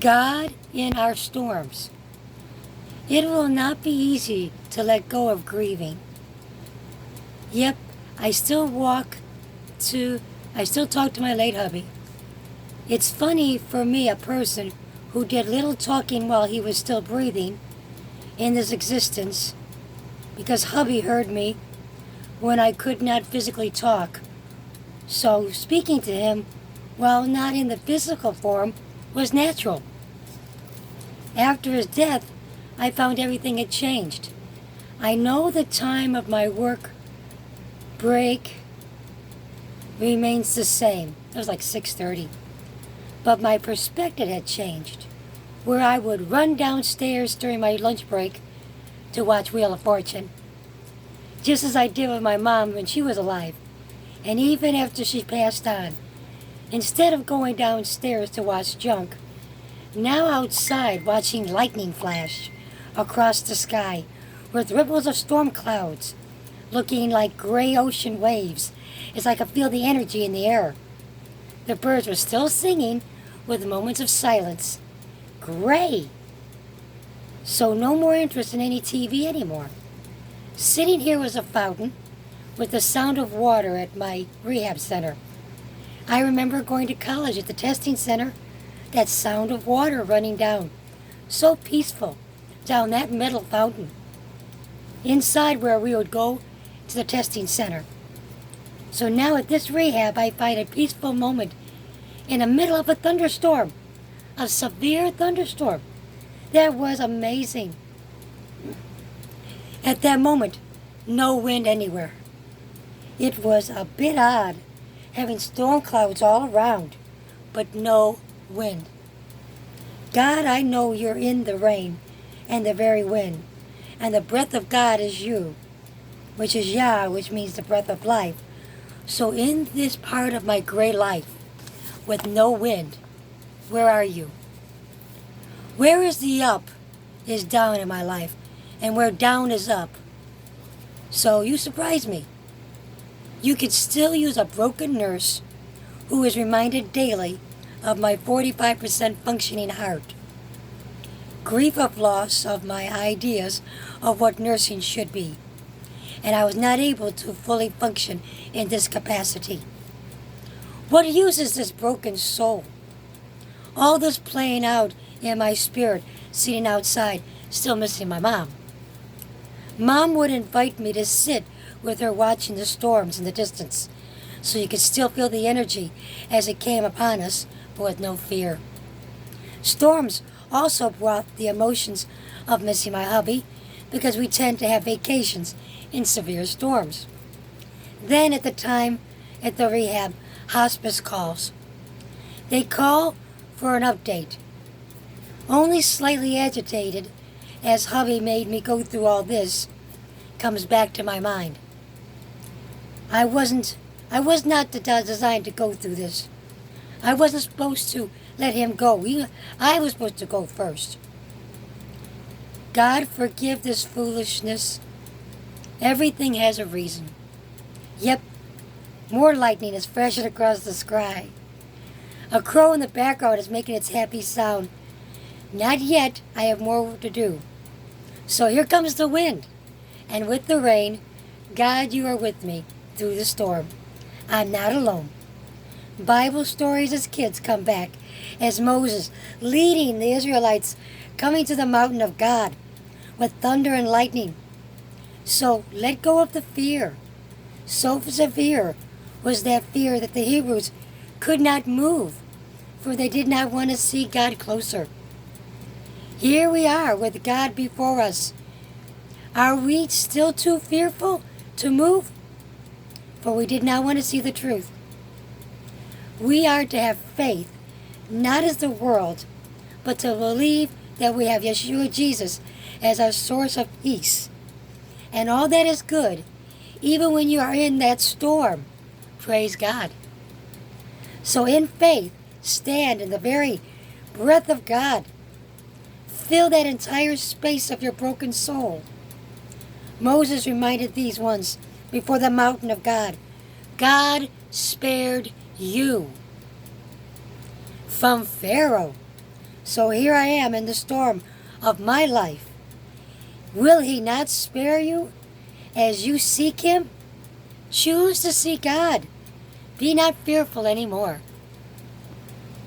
God in our storms. It will not be easy to let go of grieving. Yep, I still walk I still talk to my late hubby. It's funny for me, a person who did little talking while he was still breathing in this existence, because hubby heard me when I could not physically talk. So speaking to him, while not in the physical form, was natural. After his death, I found everything had changed. I know the time of my work break remains the same. It was like 6:30. But my perspective had changed, where I would run downstairs during my lunch break to watch Wheel of Fortune, just as I did with my mom when she was alive, and even after she passed on. Instead of going downstairs to watch junk, now outside watching lightning flash across the sky with ripples of storm clouds looking like gray ocean waves, as I could feel the energy in the air. The birds were still singing with moments of silence. Gray. So no more interest in any TV anymore. Sitting here was a fountain with the sound of water at my rehab center. I remember going to college at the testing center, that sound of water running down. So peaceful down that metal fountain. Inside where we would go to the testing center. So now at this rehab I find a peaceful moment in the middle of a thunderstorm. A severe thunderstorm. That was amazing. At that moment, no wind anywhere. It was a bit odd having storm clouds all around, but no wind. God, I know you're in the rain and the very wind, and the breath of God is you, which is Yah, which means the breath of life. So in this part of my gray life, with no wind, where are you? Where is the up is down in my life, and where down is up? So you surprise me. You could still use a broken nurse who is reminded daily of my 45% functioning heart. Grief of loss of my ideas of what nursing should be. And I was not able to fully function in this capacity. What use is this broken soul? All this playing out in my spirit, sitting outside, still missing my mom. Mom would invite me to sit with her watching the storms in the distance, so you could still feel the energy as it came upon us, but with no fear. Storms also brought the emotions of missing my hubby, because we tend to have vacations in severe storms. Then at the time at the rehab, hospice calls. They call for an update. Only slightly agitated, as hubby made me go through all this, comes back to my mind. I was not designed to go through this. I wasn't supposed to let him go. I was supposed to go first. God, forgive this foolishness. Everything has a reason. Yep, more lightning is flashing across the sky. A crow in the background is making its happy sound. Not yet, I have more to do. So here comes the wind. And with the rain, God, you are with me through the storm. I'm not alone. Bible stories as kids come back, as Moses leading the Israelites coming to the mountain of God with thunder and lightning. So let go of the fear. So severe was that fear that the Hebrews could not move, for they did not want to see God closer. Here we are with God before us. Are we still too fearful to move? For we did not want to see the truth. We are to have faith, not as the world, but to believe that we have Yeshua Jesus as our source of peace. And all that is good, even when you are in that storm. Praise God. So in faith, stand in the very breath of God. Fill that entire space of your broken soul. Moses reminded these ones before the mountain of God. God spared you from Pharaoh, So here I am in the storm of my life. Will he not spare you as you seek him? Choose to seek God. Be not fearful anymore.